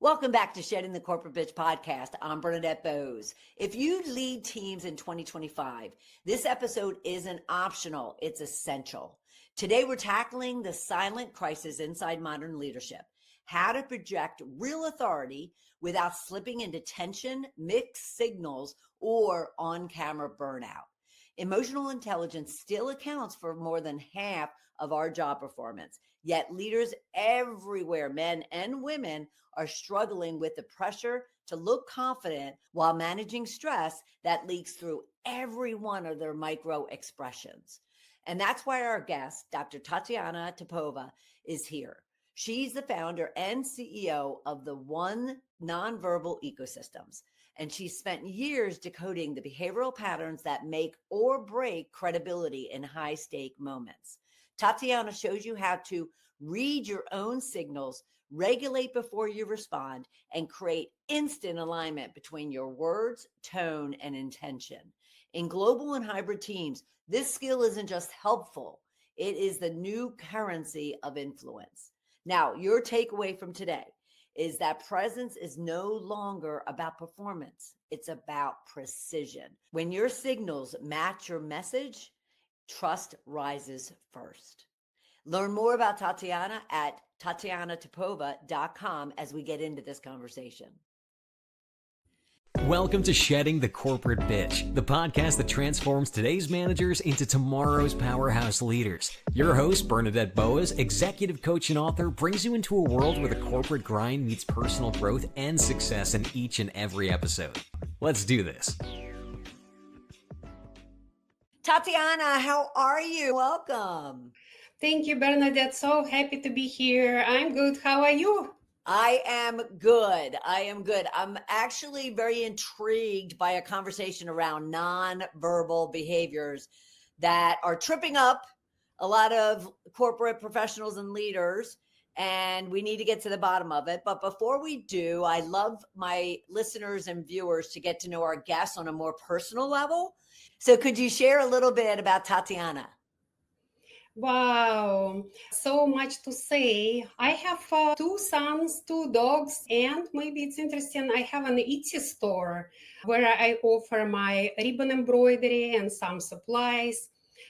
Welcome back to Shedding the Corporate Bitch podcast. I'm Bernadette Bose. If you lead teams in 2025, this episode isn't optional, it's essential. Today, we're tackling the silent crisis inside modern leadership, how to project real authority without slipping into tension, mixed signals, or on-camera burnout. Emotional intelligence still accounts for more than half of our job performance, yet leaders everywhere, men and women, are struggling with the pressure to look confident while managing stress that leaks through every one of their micro expressions. And that's why our guest, Dr. Tatiana Teppoeva, is here. She's the founder and CEO of the One Nonverbal Ecosystems, and she's spent years decoding the behavioral patterns that make or break credibility in high-stake moments. Tatiana shows you how to read your own signals, regulate before you respond, and create instant alignment between your words, tone, and intention. In global and hybrid teams, this skill isn't just helpful, it is the new currency of influence. Now, your takeaway from today is that presence is no longer about performance. It's about precision. When your signals match your message, trust rises first. Learn more about Tatiana at tatianateppoeva.com as we get into this conversation. Welcome to Shedding the Corporate Bitch, the podcast that transforms today's managers into tomorrow's powerhouse leaders. Your host, Bernadette Bose, executive coach and author, brings you into a world where the corporate grind meets personal growth and success in each and every episode. Let's do this. Tatiana, how are you? Welcome. Thank you, Bernadette. So happy to be here. I'm good. How are you? I am good. I'm actually very intrigued by a conversation around nonverbal behaviors that are tripping up a lot of corporate professionals and leaders, and we need to get to the bottom of it. But before we do, I love my listeners and viewers to get to know our guests on a more personal level. So could you share a little bit about Tatiana? Wow, so much to say. I have 2 sons, 2 dogs, and maybe it's interesting, I have an Etsy store where I offer my ribbon embroidery and some supplies,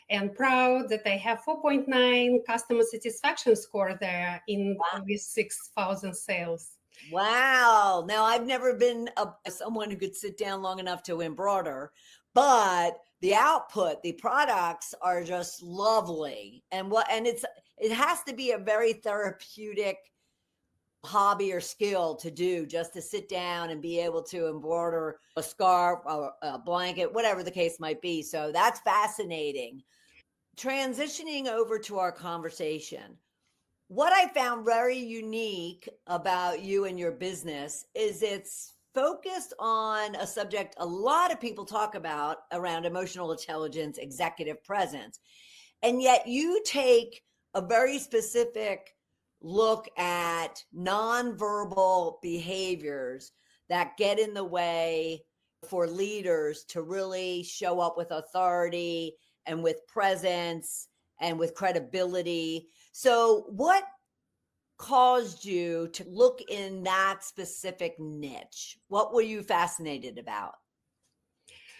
and proud that I have 4.9 customer satisfaction score there with 6,000 sales. Wow. Now, I've never been someone who could sit down long enough to embroider, but the output, the products are just lovely. And it has to be a very therapeutic hobby or skill to do, just to sit down and be able to embroider a scarf or a blanket, whatever the case might be. So that's fascinating. Transitioning over to our conversation, what I found very unique about you and your business is it's focused on a subject a lot of people talk about around emotional intelligence, executive presence. And yet you take a very specific look at nonverbal behaviors that get in the way for leaders to really show up with authority and with presence and with credibility. So what caused you to look in that specific niche? What were you fascinated about?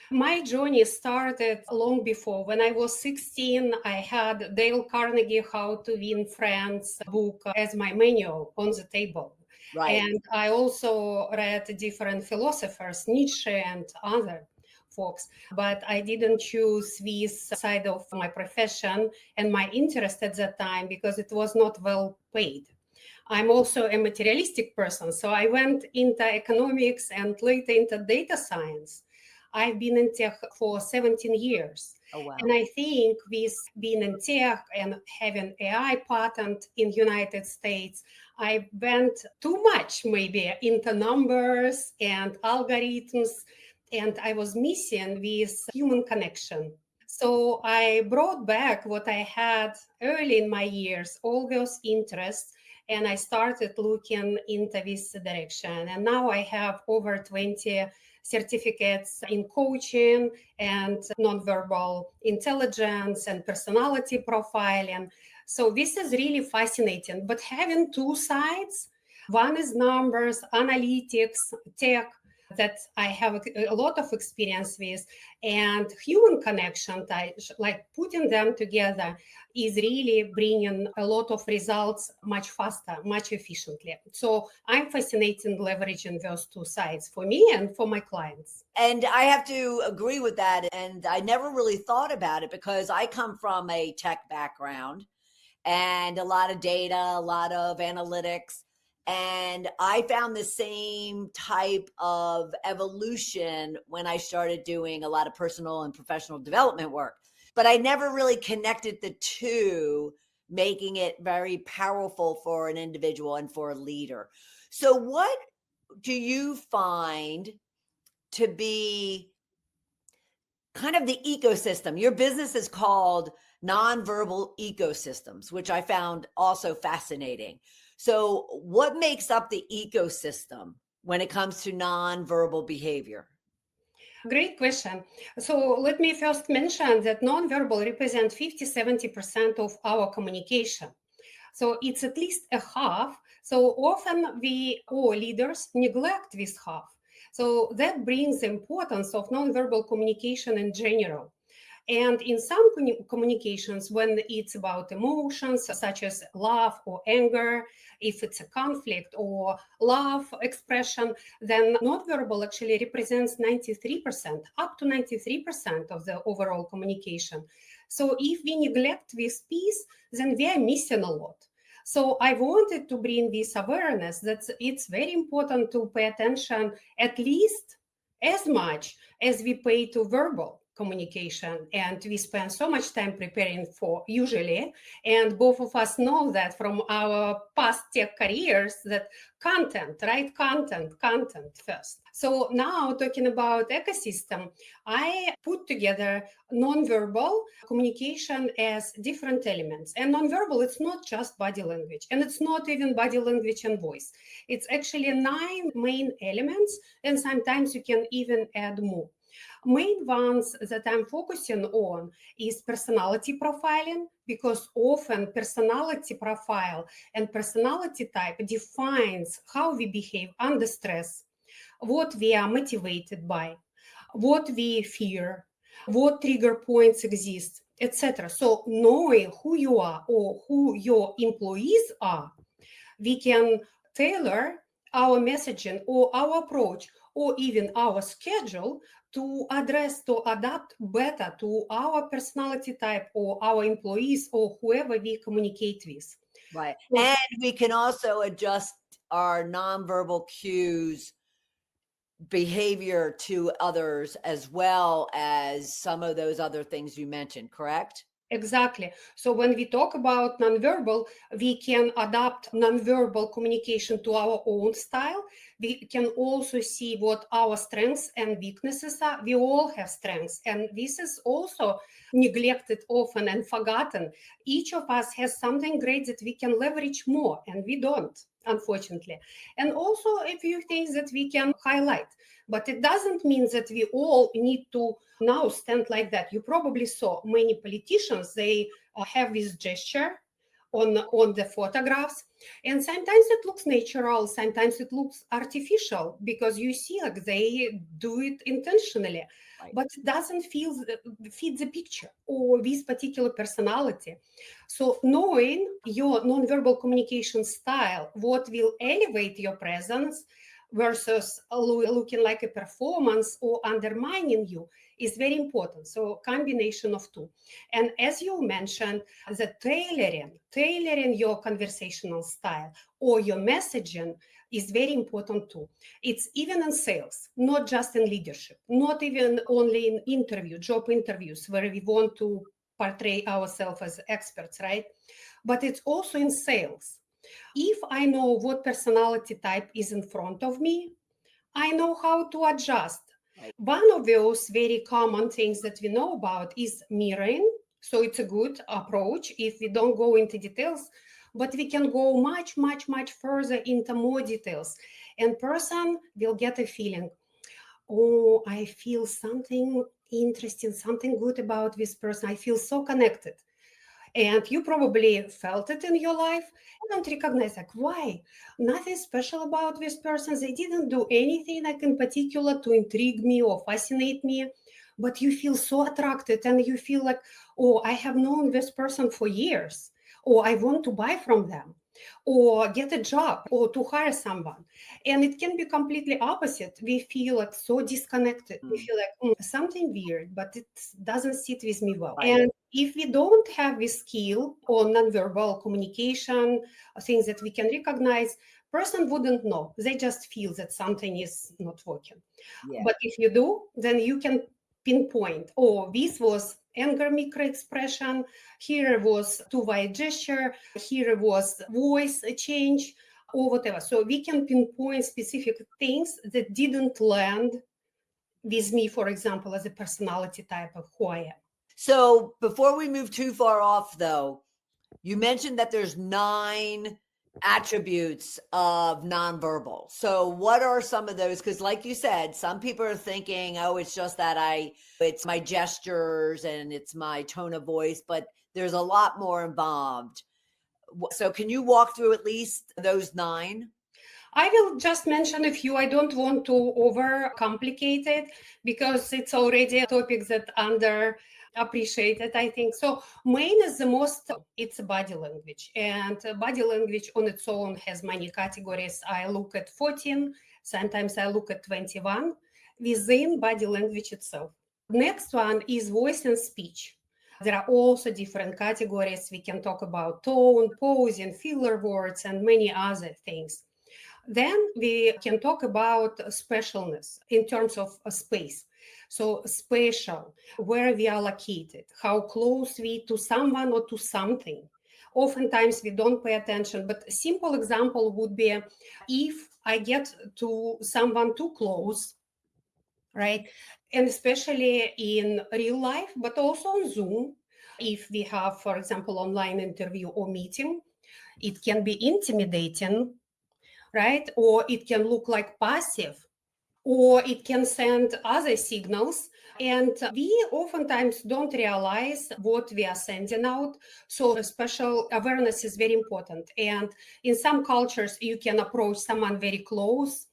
My journey started long before. When I was 16, I had Dale Carnegie How to Win Friends book as my manual on the table. Right. And I also read different philosophers, Nietzsche and other folks, but I didn't choose this side of my profession and my interest at that time because it was not well paid. I'm also a materialistic person, so I went into economics and later into data science. I've been in tech for 17 years. Oh, wow. And I think with being in tech and having AI patent in United States, I went too much maybe into numbers and algorithms, and I was missing this human connection. So I brought back what I had early in my years, all those interests, and I started looking into this direction. And now I have over 20 certificates in coaching and nonverbal intelligence and personality profiling. So this is really fascinating. But having 2 sides, One is numbers, analytics, tech, that I have a lot of experience with, and human connection, like putting them together is really bringing a lot of results much faster, much efficiently. So I'm fascinated leveraging those two sides for me and for my clients. And I have to agree with that. And I never really thought about it because I come from a tech background and a lot of data, a lot of analytics. And I found the same type of evolution when I started doing a lot of personal and professional development work. But I never really connected the two, making it very powerful for an individual and for a leader. So, what do you find to be kind of the ecosystem? Your business is called Nonverbal Ecosystems, which I found also fascinating. So, what makes up the ecosystem when it comes to nonverbal behavior? Great question. So let me first mention that nonverbal represents 50-70% of our communication. So it's at least a half. So often we, or leaders, neglect this half. So that brings the importance of nonverbal communication in general. And in some communications, when it's about emotions such as love or anger, if it's a conflict or love expression, then nonverbal actually represents 93%, up to 93% of the overall communication. So if we neglect this piece, then we are missing a lot. So I wanted to bring this awareness that it's very important to pay attention at least as much as we pay to verbal communication, and we spend so much time preparing for usually, and both of us know that from our past tech careers, that content first. So now talking about ecosystem, I put together nonverbal communication as different elements. And nonverbal, it's not just body language, and it's not even body language and voice. It's actually 9 main elements, and sometimes you can even add more. Main ones that I'm focusing on is personality profiling, because often personality profile and personality type defines how we behave under stress, what we are motivated by, what we fear, what trigger points exist, etc. So knowing who you are or who your employees are, we can tailor our messaging or our approach or even our schedule to adapt better to our personality type or our employees or whoever we communicate with. Right. And we can also adjust our nonverbal cues behavior to others as well as some of those other things you mentioned, correct? Exactly. So when we talk about nonverbal, we can adapt nonverbal communication to our own style. We can also see what our strengths and weaknesses are. We all have strengths, and this is also neglected often and forgotten. Each of us has something great that we can leverage more, and we don't, unfortunately. And also a few things that we can highlight. But it doesn't mean that we all need to now stand like that. You probably saw many politicians, they have this gesture on the photographs, and sometimes it looks natural, sometimes it looks artificial, because you see like they do it intentionally, Right. but it doesn't fit the picture or this particular personality. So knowing your nonverbal communication style, what will elevate your presence versus looking like a performance or undermining you, is very important. So combination of two. And as you mentioned, the tailoring your conversational style or your messaging is very important too. It's even in sales, not just in leadership, not even only in job interviews where we want to portray ourselves as experts, right? But it's also in sales. If I know what personality type is in front of me, I know how to adjust. Right. One of those very common things that we know about is mirroring. So it's a good approach if we don't go into details, but we can go much, much, much further into more details. And person will get a feeling, oh, I feel something interesting, something good about this person. I feel so connected. And you probably felt it in your life. You don't recognize, like, why? Nothing special about this person. They didn't do anything like in particular to intrigue me or fascinate me. But you feel so attracted and you feel like, oh, I have known this person for years, or I want to buy from them, or get a job, or to hire someone. And it can be completely opposite. We feel like so disconnected. We feel like something weird, but it doesn't sit with me well. Right. And if we don't have this skill or nonverbal communication, things that we can recognize, person wouldn't know. They just feel that something is not working. Yeah. But if you do, then you can pinpoint, oh, this was anger micro expression, here was too wide gesture, here was voice change, or whatever. So we can pinpoint specific things that didn't land with me, for example, as a personality type of who I am. So before we move too far off, though, you mentioned that there's 9 attributes of nonverbal. So what are some of those? Because like you said, some people are thinking, oh, it's just that it's my gestures and it's my tone of voice, but there's a lot more involved. So can you walk through at least those 9? I will just mention a few. I don't want to overcomplicate it because it's already a topic that underappreciated, I think. So main is the most, it's body language. And body language on its own has many categories. I look at 14, sometimes I look at 21 within body language itself. Next one is voice and speech. There are also different categories. We can talk about tone, posing, filler words, and many other things. Then we can talk about specialness in terms of a space. So spatial, where we are located, how close we to someone or to something. Oftentimes we don't pay attention, but a simple example would be if I get to someone too close, right? And especially in real life, but also on Zoom, if we have, for example, online interview or meeting, it can be intimidating, right? Or it can look like passive, or it can send other signals. And we oftentimes don't realize what we are sending out. So special awareness is very important. And in some cultures, you can approach someone very close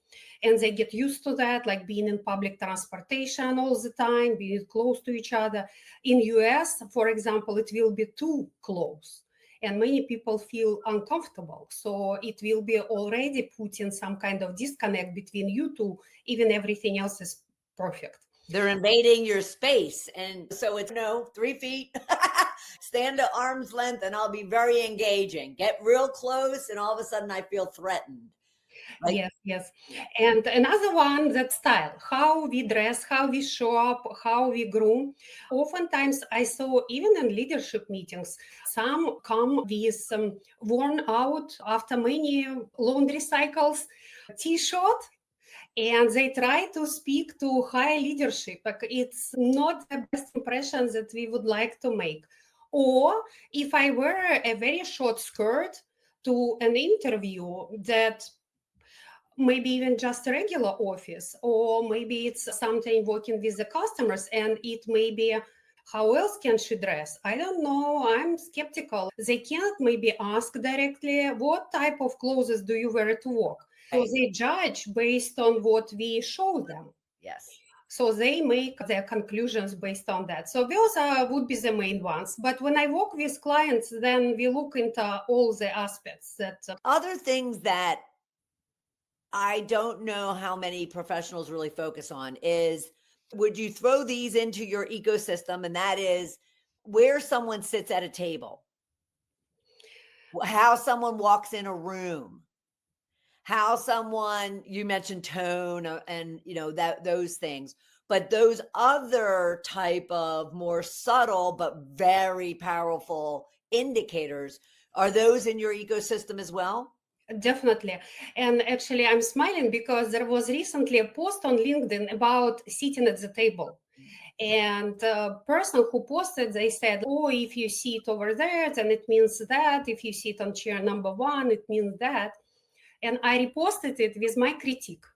and they get used to that, like being in public transportation all the time, being close to each other. In US, for example, it will be too close. And many people feel uncomfortable. So it will be already putting some kind of disconnect between you two, even everything else is perfect. They're invading your space. And so it's 3 feet, stand at arm's length, and I'll be very engaging. Get real close, and all of a sudden I feel threatened. Yes. And another one, that style, how we dress, how we show up, how we groom. Oftentimes I saw even in leadership meetings, some come with some worn out after many laundry cycles t-shirt, and they try to speak to high leadership. Like it's not the best impression that we would like to make. Or if I wear a very short skirt to an interview that maybe even just a regular office, or maybe it's something working with the customers and it may be, how else can she dress? I don't know. I'm skeptical. They can't maybe ask directly, what type of clothes do you wear to work? So they judge based on what we show them. Yes. So they make their conclusions based on that. So those would be the main ones. But when I work with clients, then we look into all the aspects that. Other things that I don't know how many professionals really focus on is, would you throw these into your ecosystem? And that is where someone sits at a table, how someone walks in a room, how someone, you mentioned tone and that those things, but those other type of more subtle but very powerful indicators, are those in your ecosystem as well? Definitely. And actually, I'm smiling because there was recently a post on LinkedIn about sitting at the table. And the person who posted, they said, oh, if you sit over there, then it means that. If you sit on chair number 1, it means that. And I reposted it with my critique.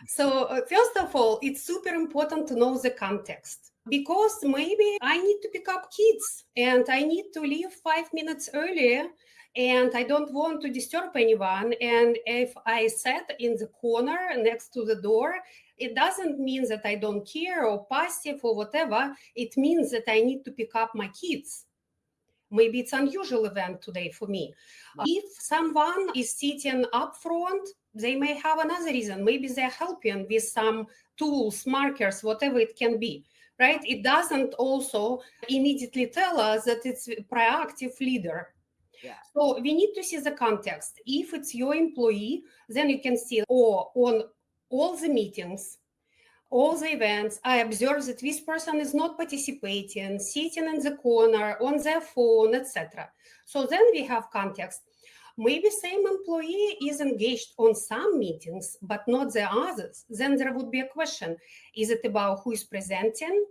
So first of all, it's super important to know the context. Because maybe I need to pick up kids and I need to leave 5 minutes earlier and I don't want to disturb anyone. And if I sat in the corner next to the door, it doesn't mean that I don't care or passive or whatever. It means that I need to pick up my kids. Maybe it's an unusual event today for me. If someone is sitting up front, they may have another reason. Maybe they're helping with some tools, markers, whatever it can be, right? It doesn't also immediately tell us that it's a proactive leader. Yeah. So we need to see the context. If it's your employee, then you can see, or on all the meetings, all the events, I observe that this person is not participating, sitting in the corner, on their phone, etc. So then we have context. Maybe same employee is engaged on some meetings, but not the others. Then there would be a question. Is it about who is presenting?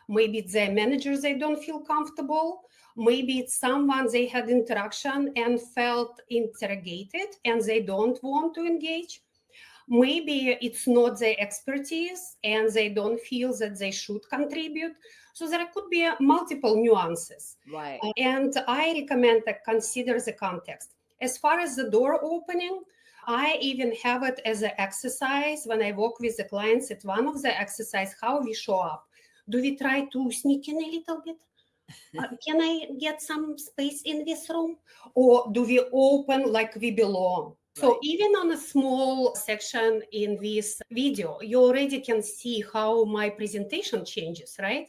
Maybe it's their managers, they don't feel comfortable. Maybe it's someone they had interaction and felt interrogated and they don't want to engage. Maybe it's not their expertise and they don't feel that they should contribute. So there could be multiple nuances. Right. And I recommend to consider the context. As far as the door opening, I even have it as an exercise when I work with the clients. It's one of the exercise, how we show up. Do we try to sneak in a little bit? Can I get some space in this room? Or do we open like we belong? So even on a small section in this video, you already can see how my presentation changes, right?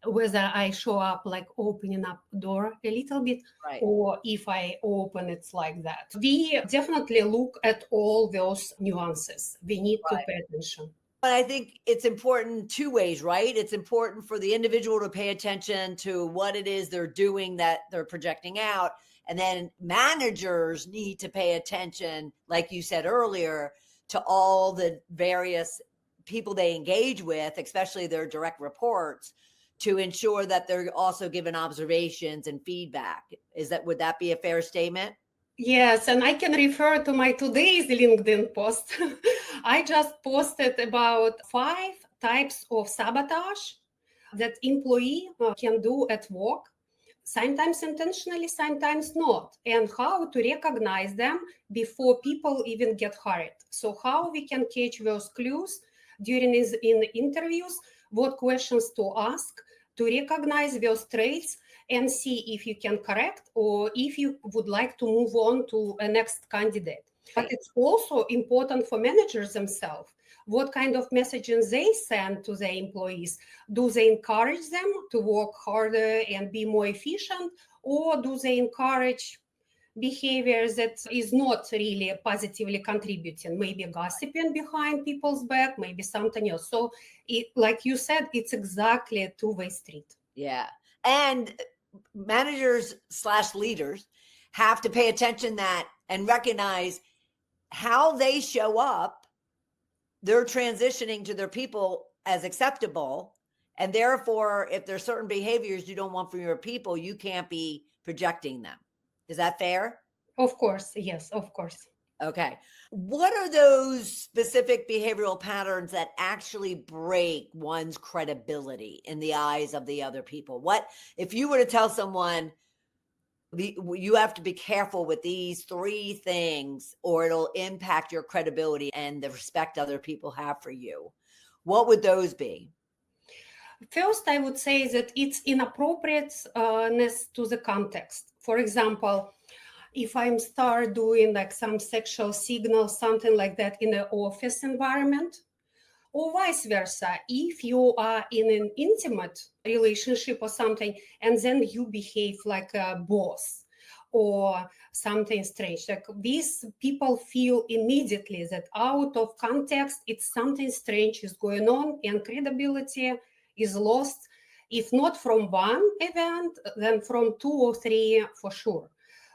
Whether I show up like opening up door a little bit, or if I open it's like that. We definitely look at all those nuances. We need to pay attention. But I think it's important two ways, right? It's important for the individual to pay attention to what it is they're doing that they're projecting out. And then managers need to pay attention, like you said earlier, to all the various people they engage with, especially their direct reports, to ensure that they're also given observations and feedback. Would that be a fair statement? Yes, and I can refer to my today's LinkedIn post. I just posted about 5 types of sabotage that employee can do at work, sometimes intentionally, sometimes not, and how to recognize them before people even get hired. So how we can catch those clues during in interviews, what questions to ask to recognize those traits and see if you can correct or if you would like to move on to a next candidate. But it's also important for managers themselves. What kind of messaging they send to their employees? Do they encourage them to work harder and be more efficient? Or do they encourage behavior that is not really positively contributing? Maybe gossiping behind people's back, maybe something else. So like you said, it's exactly a two-way street. Yeah. And managers / leaders have to pay attention that and recognize how they show up. They're transitioning to their people as acceptable. And therefore, if there's certain behaviors you don't want from your people, you can't be projecting them. Is that fair? Of course. Yes, of course. Okay. What are those specific behavioral patterns that actually break one's credibility in the eyes of the other people? What if you were to tell someone you have to be careful with these 3 things or it'll impact your credibility and the respect other people have for you? What would those be? First, I would say that it's inappropriateness to the context. For example, if I'm start doing like some sexual signal, something like that in an office environment, or vice versa, if you are in an intimate relationship or something, and then you behave like a boss or something strange, like these people feel immediately that out of context, it's something strange is going on and credibility is lost, if not from one event, then from 2 or 3 for sure.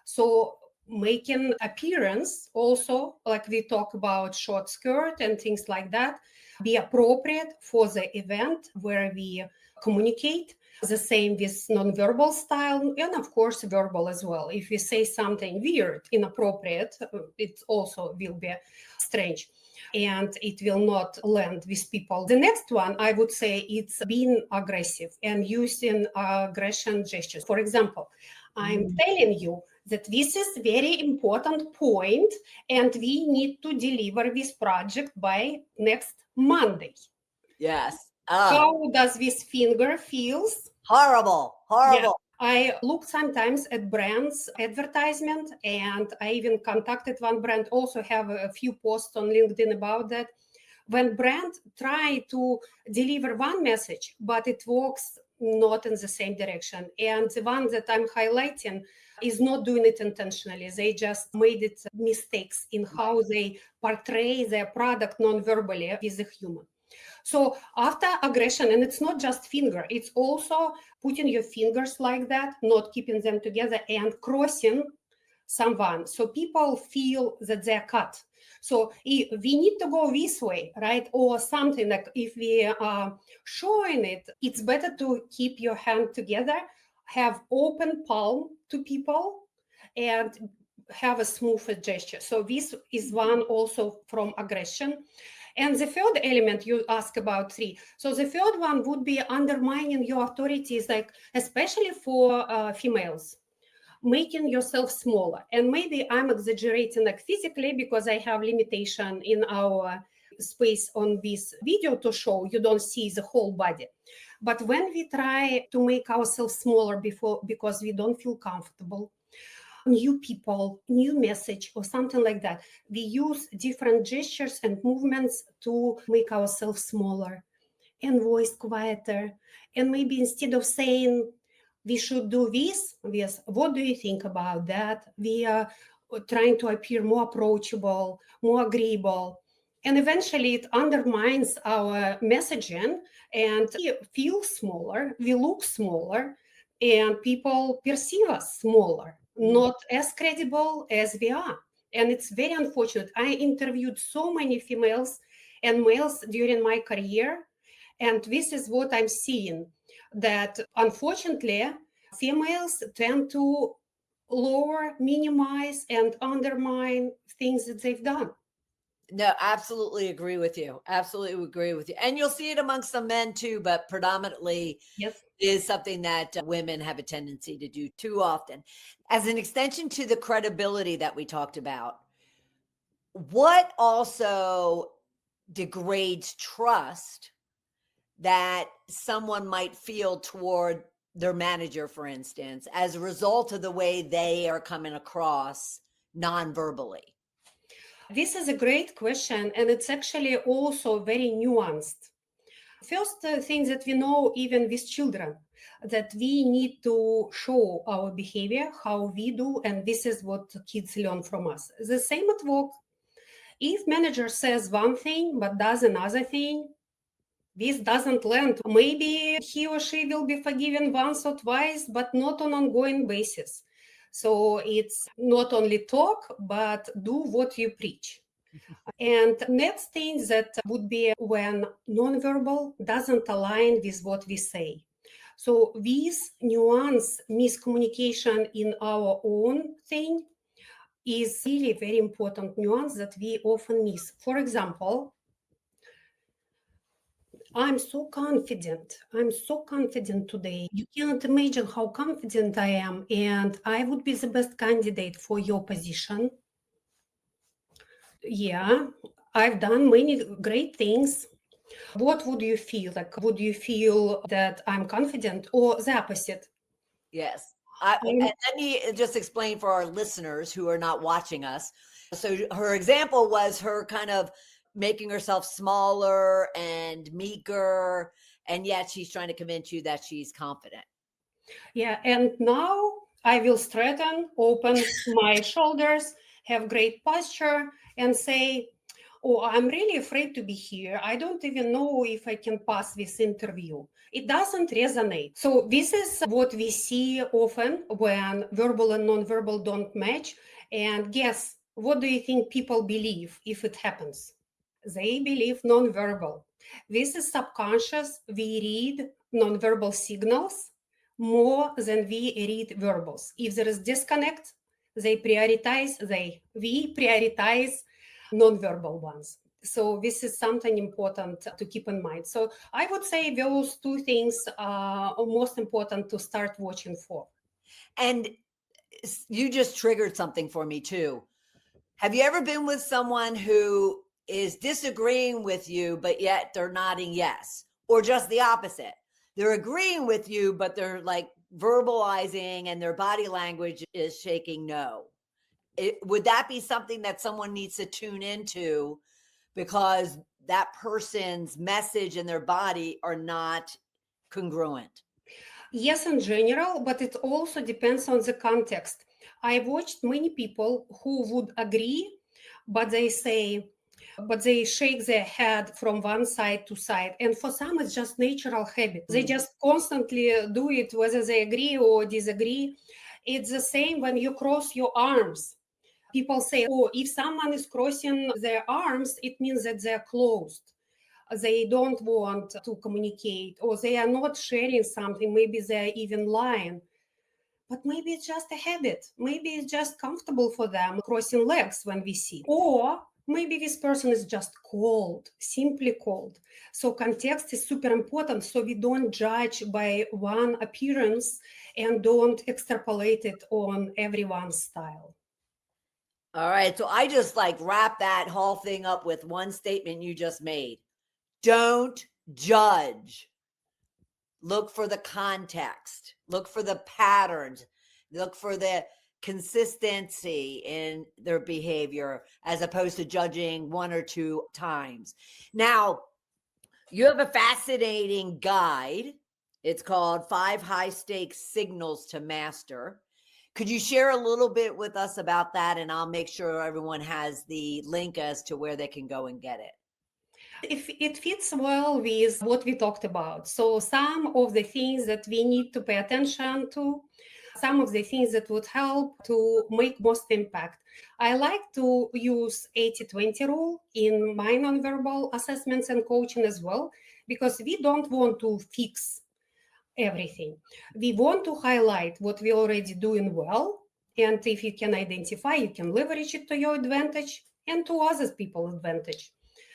So making appearance also, like we talk about short skirt and things like that, be appropriate for the event where we communicate. The same with nonverbal style, and of course verbal as well. If we say something weird, inappropriate, it also will be strange and it will not land with people. The next one, I would say, it's being aggressive and using aggression gestures. For example, I'm telling you that this is very important point and we need to deliver this project by next Monday. Yes. How does this finger feels? Horrible. Yeah. I look sometimes at brands advertisement, and I even contacted one brand, also have a few posts on LinkedIn about that. When brands try to deliver one message, but it works not in the same direction. And the one that I'm highlighting is not doing it intentionally. They just made it mistakes in how they portray their product non-verbally with the human. So after aggression, and it's not just finger, it's also putting your fingers like that, not keeping them together and crossing someone. So people feel that they're cut. So if we need to go this way, right? Or something like if we are showing it, it's better to keep your hand together, have open palm to people and have a smoother gesture. So this is one also from aggression. And the third element you ask about 3. So the third one would be undermining your authorities, like especially for females, making yourself smaller. And maybe I'm exaggerating like physically because I have limitation in our space on this video to show you don't see the whole body. But when we try to make ourselves smaller because we don't feel comfortable, new people, new message, or something like that, we use different gestures and movements to make ourselves smaller and voice quieter. And maybe instead of saying we should do this, yes, what do you think about that? We are trying to appear more approachable, more agreeable. And eventually it undermines our messaging and we feel smaller, we look smaller, and people perceive us smaller, not as credible as we are. And it's very unfortunate. I interviewed so many females and males during my career, and this is what I'm seeing, that unfortunately, females tend to lower, minimize, and undermine things that they've done. No, absolutely agree with you. Absolutely agree with you. And you'll see it amongst some men too, but predominantly Yes. is something that women have a tendency to do too often. As an extension to the credibility that we talked about, what also degrades trust that someone might feel toward their manager, for instance, as a result of the way they are coming across non-verbally? This is a great question, and it's actually also very nuanced. First thing that we know, even with children, that we need to show our behavior, how we do, and this is what kids learn from us. The same at work. If manager says one thing but does another thing, this doesn't land. Maybe he or she will be forgiven once or twice, but not on an ongoing basis. So it's not only talk, but do what you preach. And next thing that would be when nonverbal doesn't align with what we say. So this nuance, miscommunication in our own thing is really very important nuance that we often miss. For example, I'm so confident. I'm so confident today. You cannot imagine how confident I am, and I would be the best candidate for your position. Yeah, I've done many great things. What would you feel like? Would you feel that I'm confident or the opposite? Yes. And let me just explain for our listeners who are not watching us. So her example was her kind of making herself smaller and meeker, and yet she's trying to convince you that she's confident. Yeah, and now I will straighten, open my shoulders, have great posture, and say, oh, I'm really afraid to be here. I don't even know if I can pass this interview. It doesn't resonate. So this is what we see often when verbal and nonverbal don't match. And guess, what do you think people believe if it happens? they believe nonverbal. This is subconscious. We read nonverbal signals more than we read verbals. If there is disconnect, we prioritize nonverbal ones. So this is something important to keep in mind. So I would say those two things are most important to start watching for. And you just triggered something for me too. Have you ever been with someone who is disagreeing with you, but yet they're nodding yes? Or just the opposite? They're agreeing with you, but they're like verbalizing and their body language is shaking no. Would that be something that someone needs to tune into because that person's message and their body are not congruent? Yes, in general, but it also depends on the context. I watched many people who would agree, but they shake their head from one side to side. And for some, it's just natural habit. They just constantly do it, whether they agree or disagree. It's the same when you cross your arms. People say, oh, if someone is crossing their arms, it means that they're closed. They don't want to communicate, or they are not sharing something. Maybe they're even lying. But maybe it's just a habit. Maybe it's just comfortable for them crossing legs when we sit. Or maybe this person is just cold, simply cold. So context is super important. So we don't judge by one appearance and don't extrapolate it on everyone's style. All right. So I just like wrap that whole thing up with one statement you just made. Don't judge. Look for the context. Look for the patterns. Look for the consistency in their behavior as opposed to judging one or two times. Now, you have a fascinating guide. It's called 5 High Stakes Signals to Master. Could you share a little bit with us about that? And I'll make sure everyone has the link as to where they can go and get it. If it fits well with what we talked about. So some of the things that we need to pay attention to, some of the things that would help to make most impact. I like to use 80-20 rule in my nonverbal assessments and coaching as well, because we don't want to fix everything. We want to highlight what we're already doing well. And if you can identify, you can leverage it to your advantage and to other people's advantage.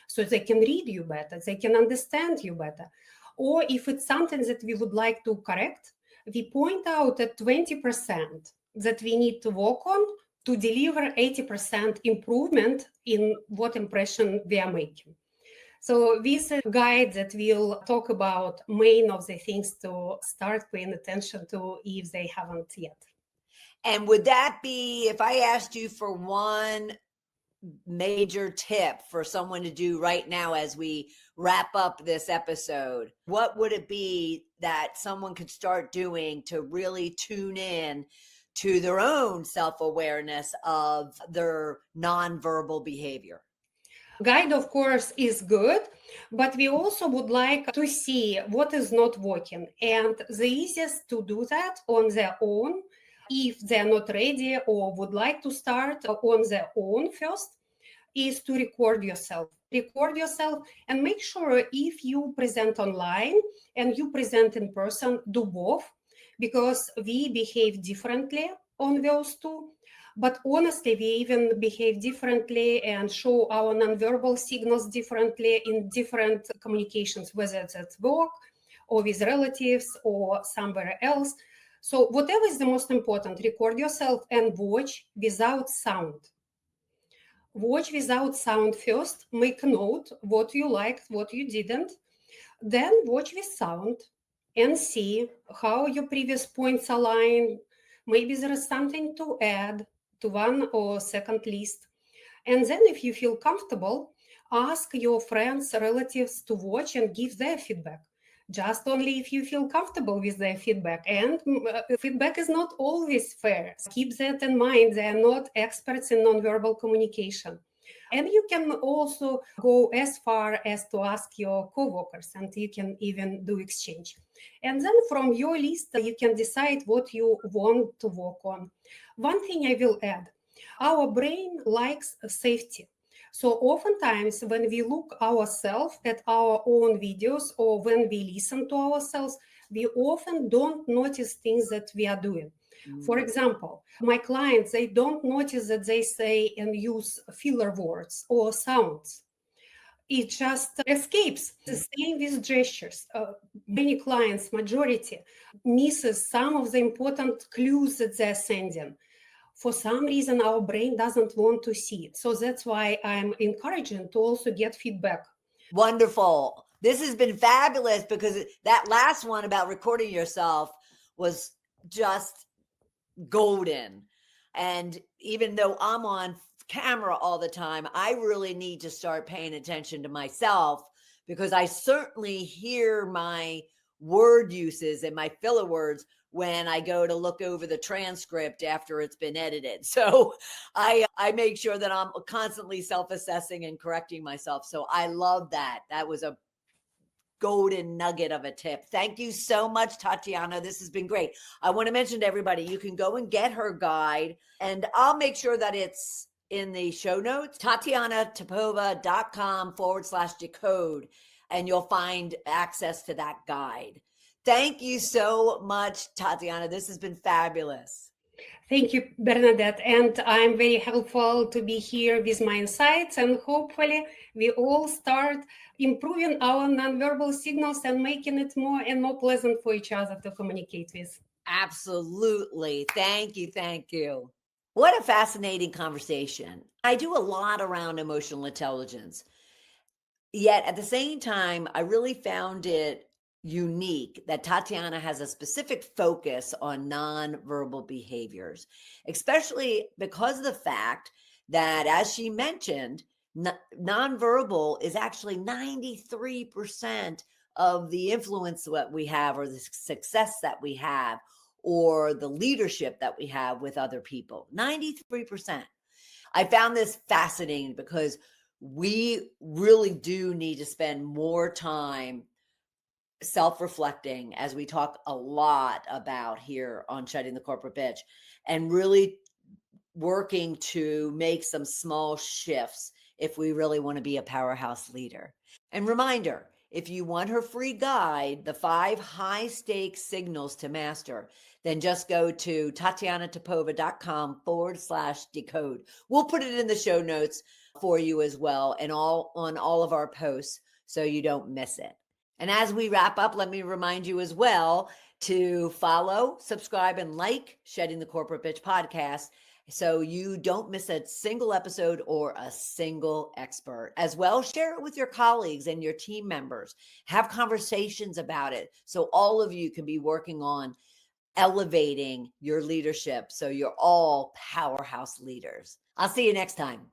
So they can read you better, they can understand you better. Or if it's something that we would like to correct, we point out at 20% that we need to work on to deliver 80% improvement in what impression we are making. So this is a guide that will talk about main of the things to start paying attention to if they haven't yet. And would that be, if I asked you for one major tip for someone to do right now as we wrap up this episode, what would it be that someone could start doing to really tune in to their own self-awareness of their nonverbal behavior? Guide, of course, is good, but we also would like to see what is not working. And the easiest to do that on their own, if they're not ready or would like to start on their own first, is to record yourself. Record yourself and make sure if you present online and you present in person, do both, because we behave differently on those two. But honestly, we even behave differently and show our nonverbal signals differently in different communications, whether it's at work or with relatives or somewhere else. So whatever is the most important, record yourself and watch without sound. Watch without sound first, make a note what you liked, what you didn't. Then watch with sound and see how your previous points align. Maybe there is something to add to one or second list. And then if you feel comfortable, ask your friends, relatives to watch and give their feedback. Just only if you feel comfortable with their feedback. And feedback is not always fair. Keep that in mind. They are not experts in nonverbal communication. And you can also go as far as to ask your coworkers, and you can even do exchange. And then from your list, you can decide what you want to work on. One thing I will add, our brain likes safety. So oftentimes when we look ourselves at our own videos or when we listen to ourselves, we often don't notice things that we are doing. For example, my clients, they don't notice that they say and use filler words or sounds. It just escapes. The same with gestures. Many clients, majority, misses some of the important clues that they're sending. For some reason, our brain doesn't want to see it. So that's why I'm encouraging to also get feedback. Wonderful. This has been fabulous because that last one about recording yourself was just golden. And even though I'm on camera all the time, I really need to start paying attention to myself because I certainly hear my word uses and my filler words when I go to look over the transcript after it's been edited. So I make sure that I'm constantly self-assessing and correcting myself. So I love that. That was a golden nugget of a tip. Thank you so much, Tatiana. This has been great. I want to mention to everybody, you can go and get her guide, and I'll make sure that it's in the show notes, TatianaTeppoeva.com/decode, and you'll find access to that guide. Thank you so much, Tatiana. This has been fabulous. Thank you, Bernadette. And I'm very helpful to be here with my insights. And hopefully we all start improving our nonverbal signals and making it more and more pleasant for each other to communicate with. Absolutely. Thank you. Thank you. What a fascinating conversation. I do a lot around emotional intelligence. Yet at the same time, I really found it unique that Tatiana has a specific focus on nonverbal behaviors, especially because of the fact that, as she mentioned, nonverbal is actually 93% of the influence that we have, or the success that we have, or the leadership that we have with other people. 93%. I found this fascinating because we really do need to spend more time self-reflecting, as we talk a lot about here on Shedding the Corporate Bitch, and really working to make some small shifts if we really want to be a powerhouse leader. And reminder, if you want her free guide, the 5 high-stakes signals to master, then just go to TatianaTeppoeva.com/decode. We'll put it in the show notes for you as well, and on all of our posts, so you don't miss it. And as we wrap up, let me remind you as well to follow, subscribe, and like Shedding the Corporate Bitch podcast so you don't miss a single episode or a single expert. As well, share it with your colleagues and your team members. Have conversations about it so all of you can be working on elevating your leadership so you're all powerhouse leaders. I'll see you next time.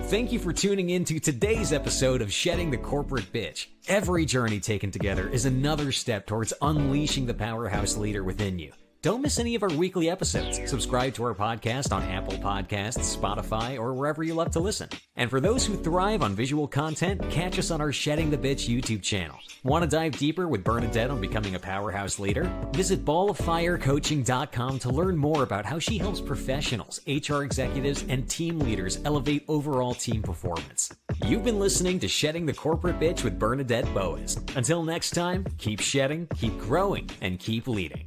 Thank you for tuning in to today's episode of Shedding the Corporate Bitch. Every journey taken together is another step towards unleashing the powerhouse leader within you. Don't miss any of our weekly episodes. Subscribe to our podcast on Apple Podcasts, Spotify, or wherever you love to listen. And for those who thrive on visual content, catch us on our Shedding the Bitch YouTube channel. Want to dive deeper with Bernadette on becoming a powerhouse leader? Visit balloffirecoaching.com to learn more about how she helps professionals, HR executives, and team leaders elevate overall team performance. You've been listening to Shedding the Corporate Bitch with Bernadette Boas. Until next time, keep shedding, keep growing, and keep leading.